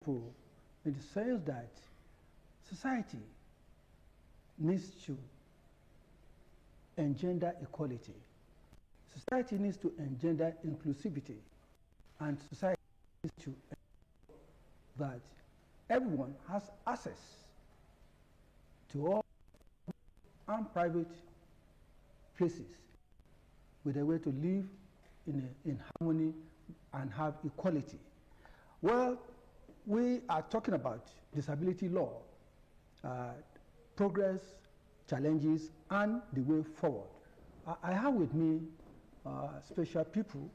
people in the sense that society needs to engender equality. Society needs to engender inclusivity, and society needs to ensure that everyone has access to all and private places with a way to live in harmony and have equality. Well, we are talking about disability law, progress, challenges, and the way forward. I have with me special people,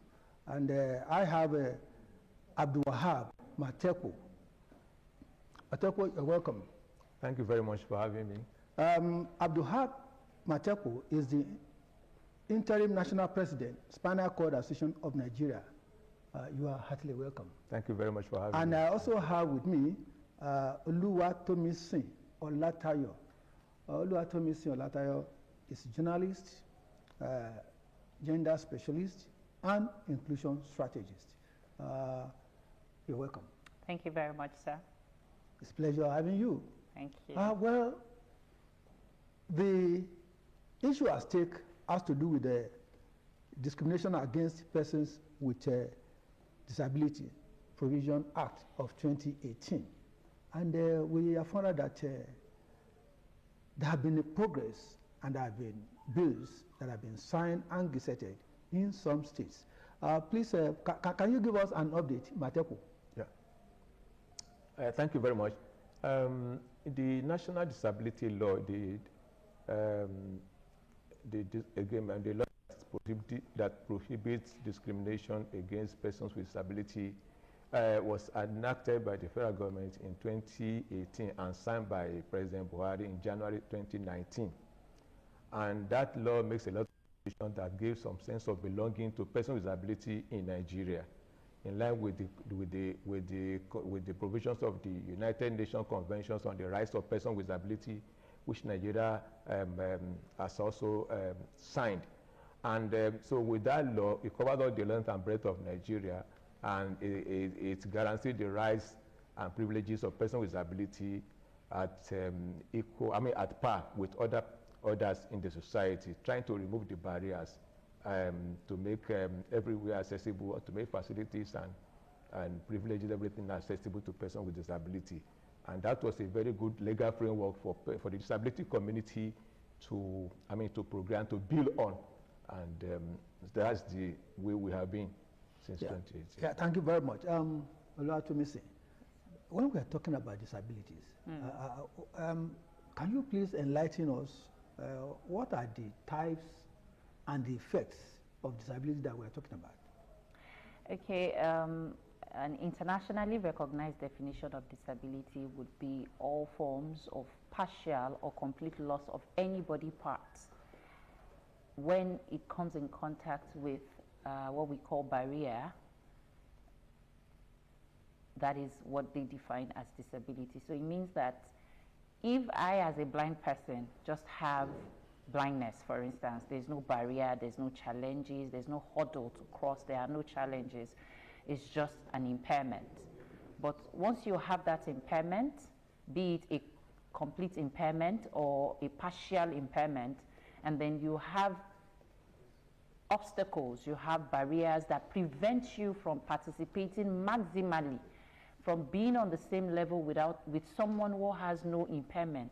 and I have Abdulwahab Matepo. Matepo, you're welcome. Thank you very much for having me. Abdulwahab Matepo is the Interim National President, Spinal Association of Nigeria. You are heartily welcome. Thank you very much for having me. And I also have with me Oluwatomisin Olatayo. Oluwatomisin Olatayo is a journalist, gender specialist, and inclusion strategist. You're welcome. Thank you very much, sir. It's a pleasure having you. Thank you. Well, the issue at stake has to do with the Discrimination Against Persons with Disability Provision Act of 2018. And we have found out that there have been a progress and there have been bills that have been signed and gazetted in some states. Please, can you give us an update, Matepo? Yeah. Thank you very much. The National Disability Law, the law that prohibits discrimination against persons with disability was enacted by the federal government in 2018 and signed by President Buhari in January 2019. And that law makes a lot of provisions that gives some sense of belonging to persons with disability in Nigeria, in line with the provisions of the United Nations Conventions on the Rights of Persons with Disability, which Nigeria has also signed. And so with that law, it covers all the length and breadth of Nigeria, and it guarantees the rights and privileges of persons with disability at at par with others in the society, trying to remove the barriers to make everywhere accessible, to make facilities and privileges, everything accessible to persons with disability. And that was a very good legal framework for the disability community to program, to build on. And that's the way we have been since 2018. Yeah, thank you very much. Oluwatomisin, when we are talking about disabilities, can you please enlighten us what are the types and the effects of disability that we are talking about? Okay, an internationally recognized definition of disability would be all forms of partial or complete loss of any body parts when it comes in contact with what we call barrier. That is what they define as disability. So it means that if I, as a blind person, just have blindness, for instance, there's no barrier, there's no challenges, there's no hurdle to cross, there are no challenges, it's just an impairment. But once you have that impairment, be it a complete impairment or a partial impairment, and then you have obstacles, you have barriers that prevent you from participating maximally, from being on the same level with someone who has no impairment,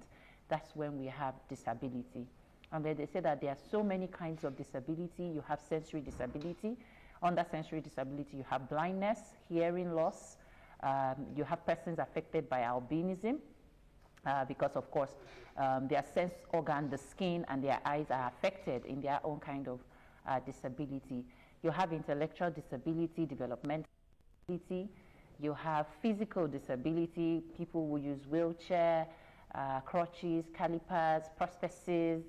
that's when we have disability. And then they say that there are so many kinds of disability. You have sensory disability. Under sensory disability, you have blindness, hearing loss. You have persons affected by albinism because, of course, their sense organ, the skin, and their eyes are affected in their own kind of disability. You have intellectual disability, developmental disability. You have physical disability, people who use wheelchair, crutches, calipers, prostheses.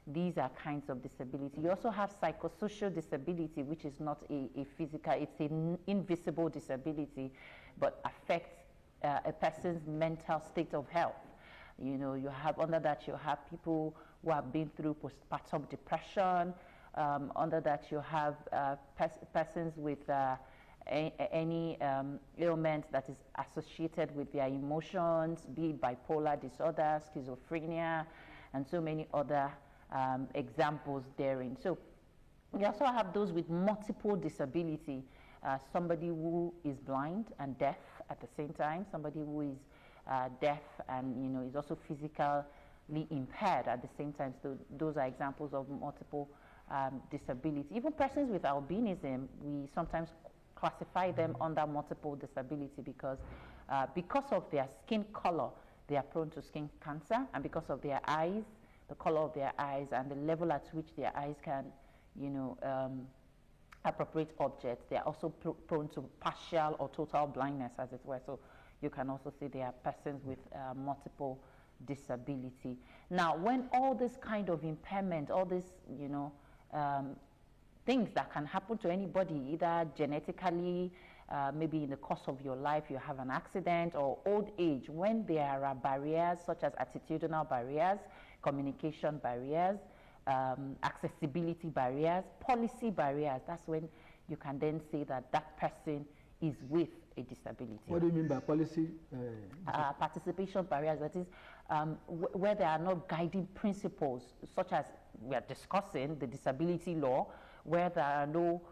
These are kinds of disability. You also have psychosocial disability, which is not a physical, it's an invisible disability, but affects a person's mental state of health. You know, you have, under that, you have people who have been through postpartum depression. Under that, you have persons with any ailment that is associated with their emotions, be it bipolar disorder, schizophrenia, and so many other examples therein. So we also have those with multiple disability, somebody who is blind and deaf at the same time, somebody who is deaf and is also physically impaired at the same time. So those are examples of multiple disability. Even persons with albinism, we sometimes classify them under multiple disability because of their skin color, they are prone to skin cancer, and because of their eyes, the color of their eyes and the level at which their eyes can, appropriate objects, they are also prone to partial or total blindness, as it were. So you can also see they are persons with multiple disability. Now, when all this kind of impairment, all this, things that can happen to anybody, either genetically, maybe in the course of your life, you have an accident, or old age, when there are barriers such as attitudinal barriers, communication barriers, accessibility barriers, policy barriers, that's when you can then say that that person is with a disability. What do you mean by policy? Participation barriers, that is where there are no guiding principles, such as we are discussing the disability law, where there are no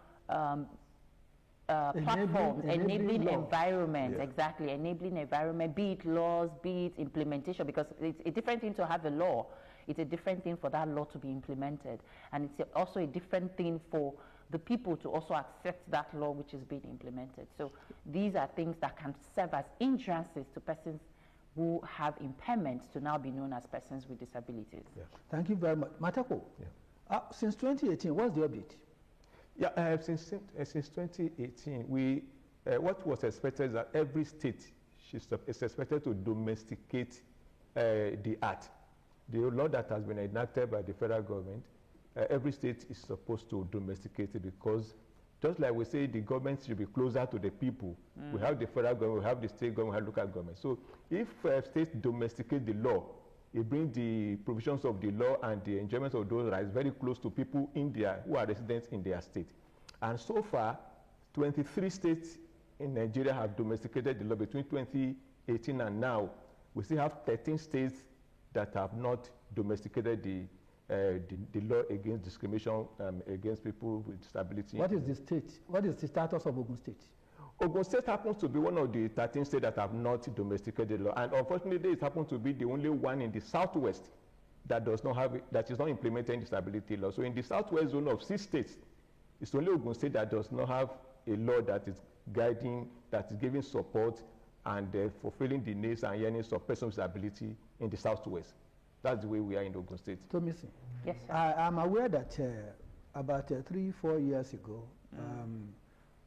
platforms, enabling environment, exactly, enabling environment, be it laws, be it implementation, because it's a different thing to have a law. It's a different thing for that law to be implemented. And it's also a different thing for the people to also accept that law which is being implemented. So these are things that can serve as hindrances to persons who have impairments to now be known as persons with disabilities. Yeah. Thank you very much. Matepo, since 2018, what's the update? Yeah, since 2018, what was expected is that every state is expected to domesticate the art. The law that has been enacted by the federal government, every state is supposed to domesticate it, because just like we say the government should be closer to the people, we have the federal government, we have the state government, we have local government. So if states domesticate the law, it brings the provisions of the law and the enjoyment of those rights very close to people who are residents in their state. And so far, 23 states in Nigeria have domesticated the law between 2018 and now. We still have 13 states that have not domesticated the law against discrimination against people with disability. What is the state? What is the status of Ogun State? Ogun State happens to be one of the 13 states that have not domesticated the law, and unfortunately, it happens to be the only one in the southwest that does not have that is not implementing disability law. So, in the southwest zone of 6 states, it's only Ogun State that does not have a law that is guiding, that is giving support and fulfilling the needs and yearnings of persons with disability in the southwest. That's the way we are in Ogun State. Tomisin. Yes, sir. I'm aware that about 3-4 years ago,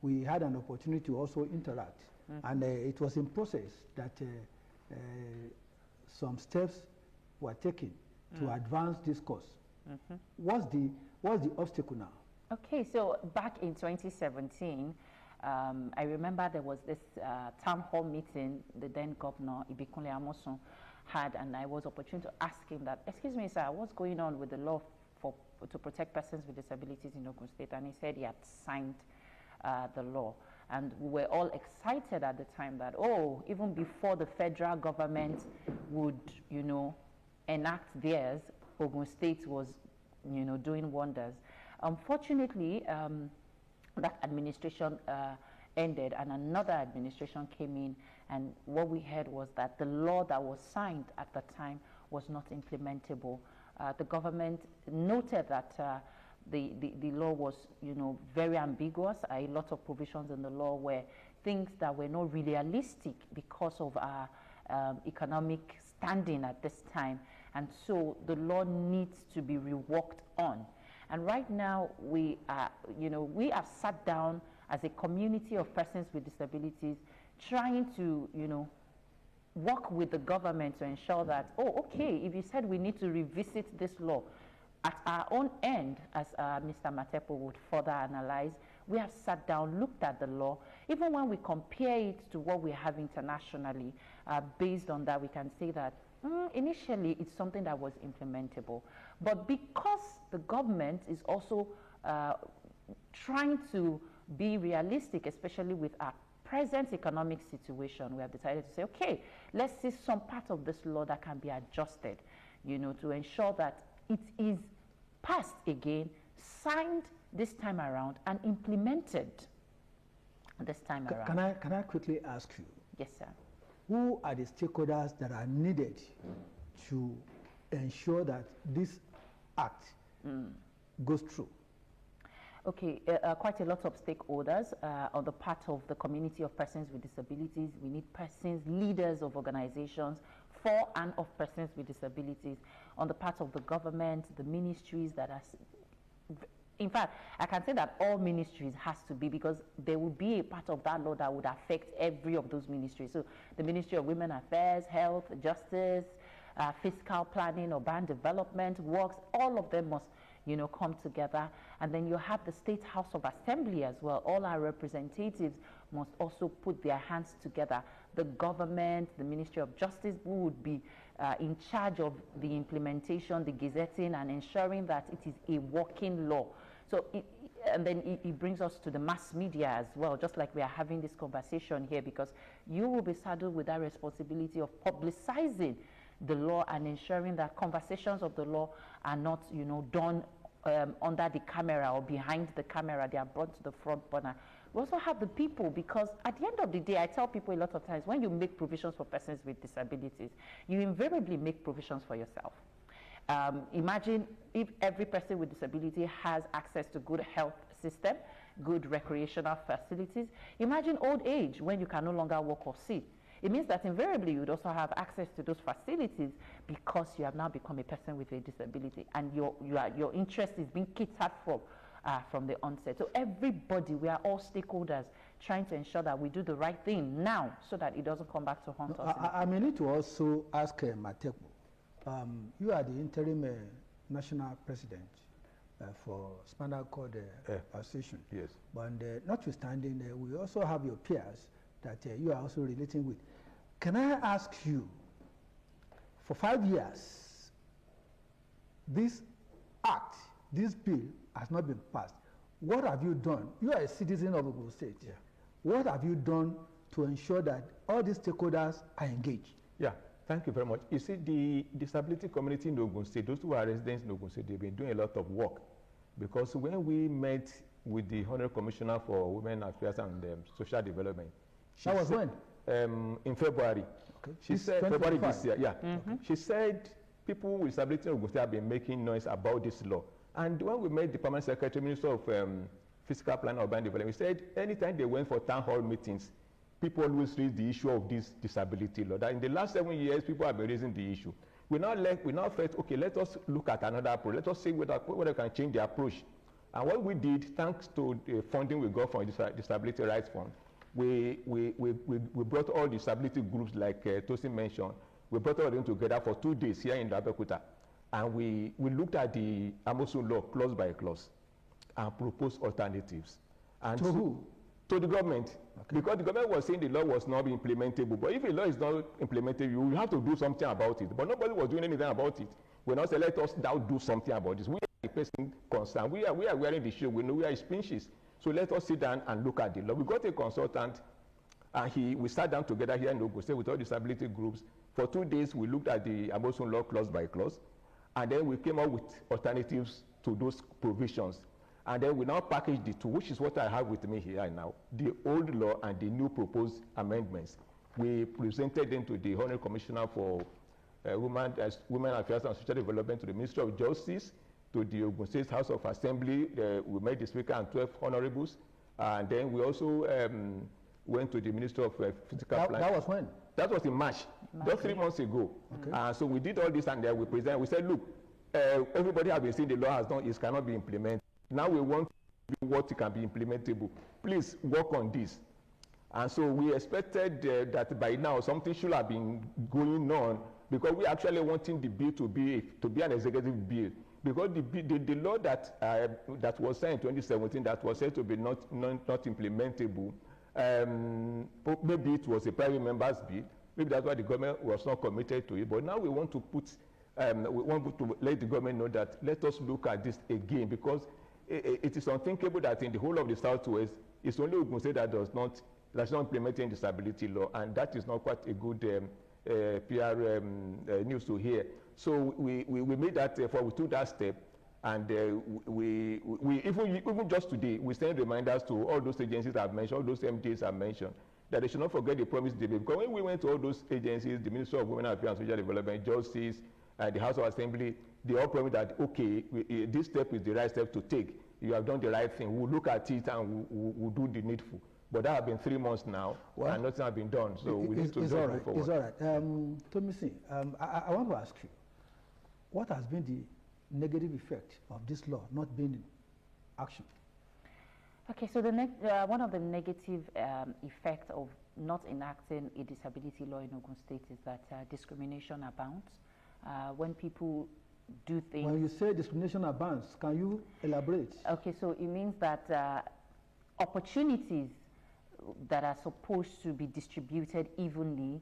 we had an opportunity to also interact, and it was in process that some steps were taken to advance this course. What's the obstacle now? Okay, so back in 2017, I remember there was this town hall meeting the then governor, Ibikunle Amosun, had, and I was opportune to ask him that, excuse me, sir, what's going on with the law to protect persons with disabilities in Ogun State? And he said he had signed the law. And we were all excited at the time that, oh, even before the federal government would, enact theirs, Ogun State was, doing wonders. Unfortunately, that administration ended and another administration came in, and what we heard was that the law that was signed at the time was not implementable. The government noted that the law was, very ambiguous. A lot of provisions in the law were things that were not realistic because of our economic standing at this time, and so the law needs to be reworked on. And right now, we have sat down as a community of persons with disabilities, trying to, work with the government to ensure that, oh, okay, if you said we need to revisit this law, at our own end, as Mr. Matepo would further analyze, we have sat down, looked at the law. Even when we compare it to what we have internationally, based on that, we can say that initially it's something that was implementable. But because the government is also trying to be realistic, especially with our present economic situation. We have decided to say, okay, let's see some part of this law that can be adjusted, you know, to ensure that it is passed again, signed this time around, and implemented this time around. Can I quickly ask you? Yes, sir. Who are the stakeholders that are needed to ensure that this act goes through? Okay, quite a lot of stakeholders on the part of the community of persons with disabilities. We need persons, leaders of organizations for and of persons with disabilities. On the part of the government, the ministries that are, in fact, I can say that all ministries has to be, because there will be a part of that law that would affect every of those ministries. So the Ministry of Women Affairs, Health, Justice, Fiscal Planning, Urban Development, Works, all of them must, you know, come together. And then you have the State House of Assembly as well. All our representatives must also put their hands together. The government, the Ministry of Justice, who would be in charge of the implementation, the gazetting, and ensuring that it is a working law. So, and then it brings us to the mass media as well, just like we are having this conversation here, because you will be saddled with that responsibility of publicizing the law and ensuring that conversations of the law are not, you know, done under the camera or behind the camera. They are brought to the front burner. We also have the people, because at the end of the day, I tell people a lot of times, when you make provisions for persons with disabilities, you invariably make provisions for yourself. Imagine if every person with disability has access to good health system, good recreational facilities. Imagine old age, when you can no longer walk or see. It means that invariably you would also have access to those facilities, because you have now become a person with a disability, and your interest is being catered from the onset. So everybody, we are all stakeholders trying to ensure that we do the right thing now, so that it doesn't come back to haunt us. I may need to also ask Matepo. You are the interim national president for Spinal called Association. Yes. But notwithstanding, we also have your peers that you are also relating with. Can I ask you, for 5 years, this act, this bill has not been passed. What have you done? You are a citizen of Ogun State. Yeah. What have you done to ensure that all these stakeholders are engaged? Yeah, thank you very much. You see, the disability community in Ogun State, those who are residents in Ogun State, they've been doing a lot of work. Because when we met with the Honorable Commissioner for Women Affairs and Social Development, that was when? In February. Okay. She said, February this year, yeah. She said people with disability in Ogun State have been making noise about this law. And when we met the Permanent Secretary, Minister of Fiscal Planning and Urban Development, he said anytime they went for town hall meetings, people always raise the issue of this disability law. That in the last 7 years, people have been raising the issue. We now felt, okay, let us look at another approach. Let us see whether we can change the approach. And what we did, thanks to the funding we got from the Disability Rights Fund, we brought all the disability groups, like Tosin mentioned. We brought all of them together for 2 days here in Abeokuta. And we looked at the Amosun law clause by clause and proposed alternatives. And to who? To the government. Okay. Because the government was saying the law was not implementable. But if the law is not implementable, you have to do something about it. But nobody was doing anything about it. We now said, let us now do something about this. We are the person concerned. We are wearing the shield. We know we are species. So let us sit down and look at the law. We got a consultant, and we sat down together here in Ogun State with all disability groups. For 2 days, we looked at the Amosun law clause by clause. And then we came up with alternatives to those provisions. And then we now packaged the two, which is what I have with me here now, the old law and the new proposed amendments. We presented them to the Honorable Commissioner for Women Affairs and Social Development, to the Ministry of Justice, to the Ogun State House of Assembly. We met the Speaker and 12 honorables. And then we also went to the Ministry of Physical Planning. That was when? That was in March, just 3 months ago. Okay. So we did all this, and then we presented. We said, look, everybody has been saying the law has done, it cannot be implemented. Now we want to do what can be implementable. Please work on this. And so we expected that by now something should have been going on, because we actually wanting the bill to be an executive bill. Because the law that was signed in 2017 that was said to be not implementable, maybe it was a private member's bill. Maybe that's why the government was not committed to it. But now we want to let the government know that let us look at this again, because it is unthinkable that in the whole of the Southwest, It's only Ogun State that's not implementing disability law, and that is not quite a good PR news to hear. So we made that effort, we took that step, and we even just today, we send reminders to all those agencies I've mentioned, all those MDs I've mentioned, that they should not forget the promise they made. Because when we went to all those agencies, the Ministry of Women Affairs and Social Development, Justice, the House of Assembly, they all promised that, okay, this step is the right step to take. You have done the right thing. We'll look at it and we'll do the needful. But that has been 3 months now, and nothing has been done. So we need to move forward. It's all right. Tomisin, I want to ask you, what has been the negative effect of this law not being in action? Okay, so one of the negative effects of not enacting a disability law in Ogun State is that discrimination abounds. When people do things... When you say discrimination abounds, can you elaborate? Okay, so it means that opportunities that are supposed to be distributed evenly,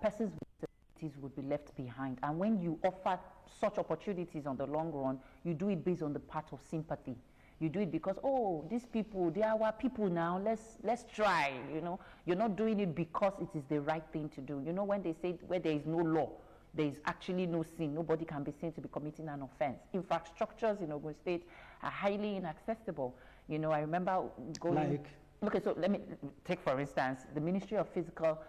persons with disabilities would be left behind. And when you offer such opportunities on the long run, you do it based on the part of sympathy. You do it because, oh, these people, they are our people now, let's try, you know. You're not doing it because it is the right thing to do. You know, when they say where there is no law, there is actually no sin. Nobody can be seen to be committing an offense. Infrastructures in Ogun State are highly inaccessible. You know, I remember going... Like? Okay, so let me take, for instance, the Ministry of Physical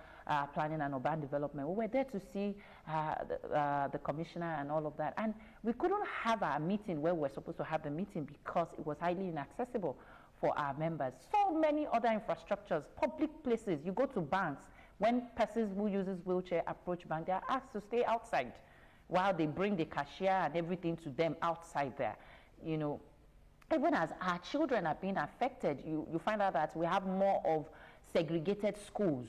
Planning and Urban Development. We were there to see the commissioner and all of that. And we couldn't have our meeting where we were supposed to have the meeting because it was highly inaccessible for our members. So many other infrastructures, public places. You go to banks. When persons who uses wheelchair approach bank, they are asked to stay outside while they bring the cashier and everything to them outside there. You know, even as our children are being affected, you find out that we have more of segregated schools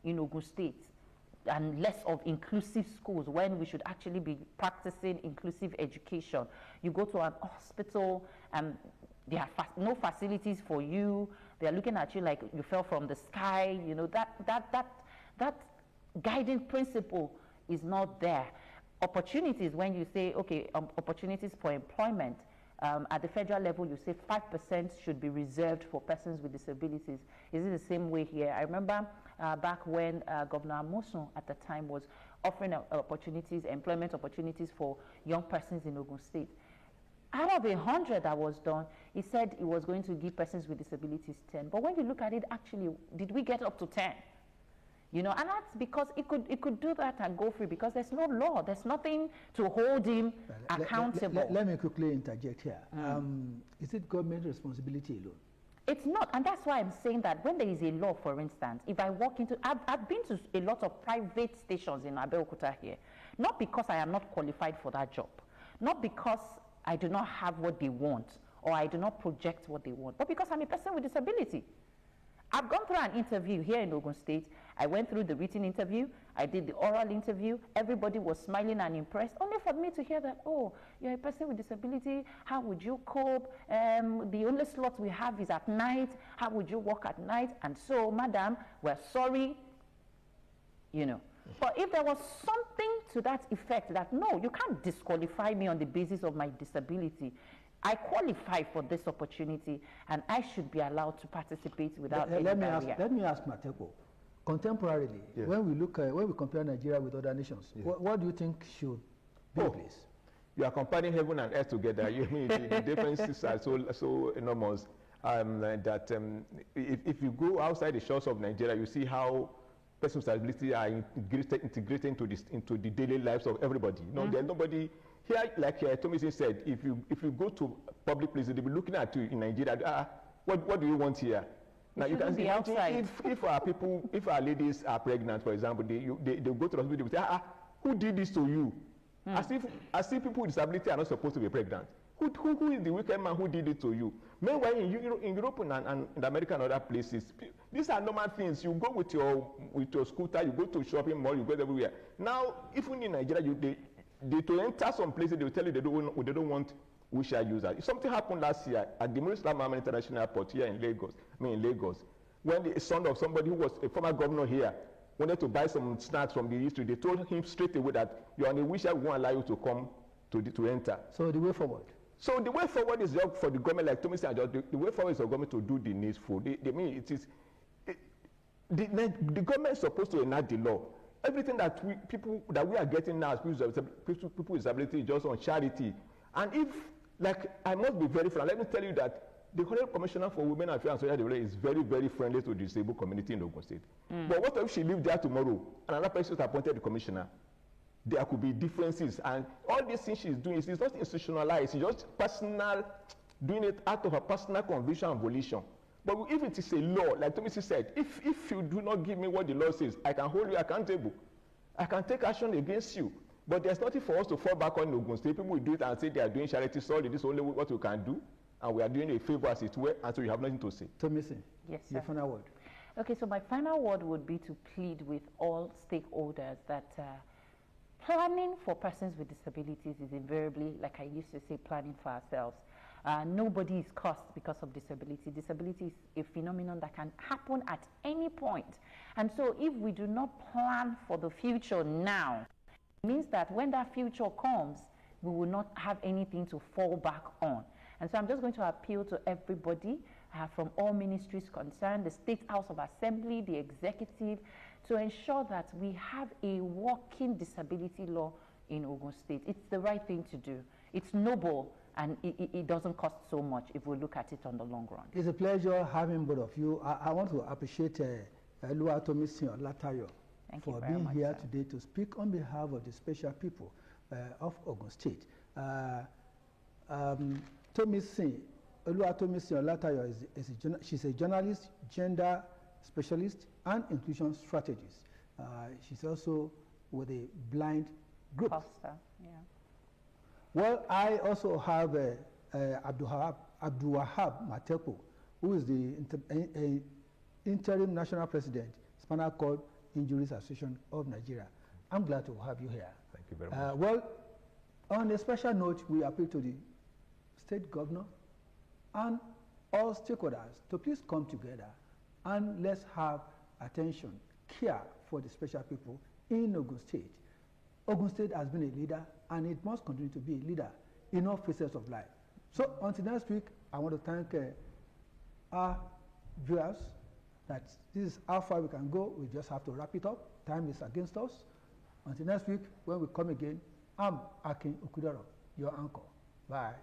in Ogun State and less of inclusive schools when we should actually be practicing inclusive education. You go to an hospital and there are no facilities for you. They are looking at you like you fell from the sky. You know, that guiding principle is not there. Opportunities, when you say, okay, opportunities for employment, at the federal level, you say 5% should be reserved for persons with disabilities. Is it the same way here? I remember back when Governor Amosun at the time was offering opportunities, employment opportunities for young persons in Ogun State. Out of 100 that was done, he said he was going to give persons with disabilities 10. But when you look at it, actually, did we get up to 10? You know, and that's because it could do that and go free because there's no law. There's nothing to hold him accountable. Let me quickly interject here. Is it government responsibility alone? It's not, and that's why I'm saying that when there is a law, for instance, if I walk into, I've been to a lot of private stations in Abeokuta here, not because I am not qualified for that job, not because I do not have what they want or I do not project what they want, but because I'm a person with disability. I've gone through an interview here in Ogun State. I went through the written interview. I did the oral interview. Everybody was smiling and impressed, only for me to hear that, oh, you're a person with disability. How would you cope? The only slot we have is at night. How would you work at night? And so, madam, we're sorry, you know. But if there was something to that effect that, no, you can't disqualify me on the basis of my disability. I qualify for this opportunity, and I should be allowed to participate without any barrier. Let me ask Matepo. Contemporarily, yes, when we compare Nigeria with other nations, yes, what do you think should be in place? You are comparing heaven and earth together. You mean the differences are so enormous that if you go outside the shores of Nigeria, you see how persons with disability are integrated into the daily lives of everybody. You know, there's nobody here, like Tomisin said, if you go to public places, they'll be looking at you in Nigeria. What do you want here? Now you can see if our ladies are pregnant, for example, they go to the hospital, they say, who did this to you? As if people with disability are not supposed to be pregnant. Who is the wicked man who did it to you? Meanwhile, in Europe and in America and other places, these are normal things. You go with your scooter, you go to shopping mall, you go everywhere. Now, even in Nigeria, to enter some places, they will tell you they don't want wheelchair users. Something happened last year at the Murisala Mohammed International Airport here in Lagos, when the son of somebody who was a former governor here wanted to buy some snacks from the history. They told him straight away that you're on a wheelchair, we won't allow you to come to enter. So the way forward? So the way forward is for the government, like Tomisin said, the way forward is for the government to do the needful. They mean it is, the government is supposed to enact the law. Everything that we are getting now as people with disability is just on charity. And if, like, I must be very frank, let me tell you that the Honorable Commissioner for Women Affairs and Social Development is very, very friendly to the disabled community in Ogun State. But what if she lives there tomorrow and another person is appointed the commissioner? There could be differences, and all these things she's doing is not institutionalized. It's just personal, doing it out of her personal conviction and volition. But if it is a law, like Tomisin said, if you do not give me what the law says, I can hold you accountable. I can take action against you. But there's nothing for us to fall back on in Ogun State. People will do it and say they are doing charity solely. This is only what we can do, and we are doing a favor as it were, and so you have nothing to say. Tomisin, yes, sir. Your final word. Okay, so my final word would be to plead with all stakeholders that planning for persons with disabilities is invariably, like I used to say, planning for ourselves. Nobody is cursed because of disability. Disability is a phenomenon that can happen at any point. And so if we do not plan for the future now, it means that when that future comes, we will not have anything to fall back on. And so I'm just going to appeal to everybody from all ministries concerned, the State House of Assembly, the executive, to ensure that we have a working disability law in Ogun State. It's the right thing to do. It's noble, and it doesn't cost so much if we look at it on the long run. It's a pleasure having both of you. I want to appreciate Oluwatomisin Olatayo for being here today to speak on behalf of the special people of Ogun State. Oluwatomisin Olatayo she's a journalist, gender specialist, and inclusion strategist. She's also with a blind group. Foster, yeah. Well, I also have Abdulwahab Matepo, who is the interim national president, Spinal Cord Injuries Association of Nigeria. I'm glad to have you here. Thank you very much. Well, on a special note, we appeal to the state governor and all stakeholders to please come together and let's have attention, care for the special people in Ogun State. Ogun State has been a leader, and it must continue to be a leader in all facets of life. So until next week, I want to thank our viewers that this is how far we can go. We just have to wrap it up. Time is against us. Until next week, when we come again, I'm Akin Okudero, your anchor. Bye.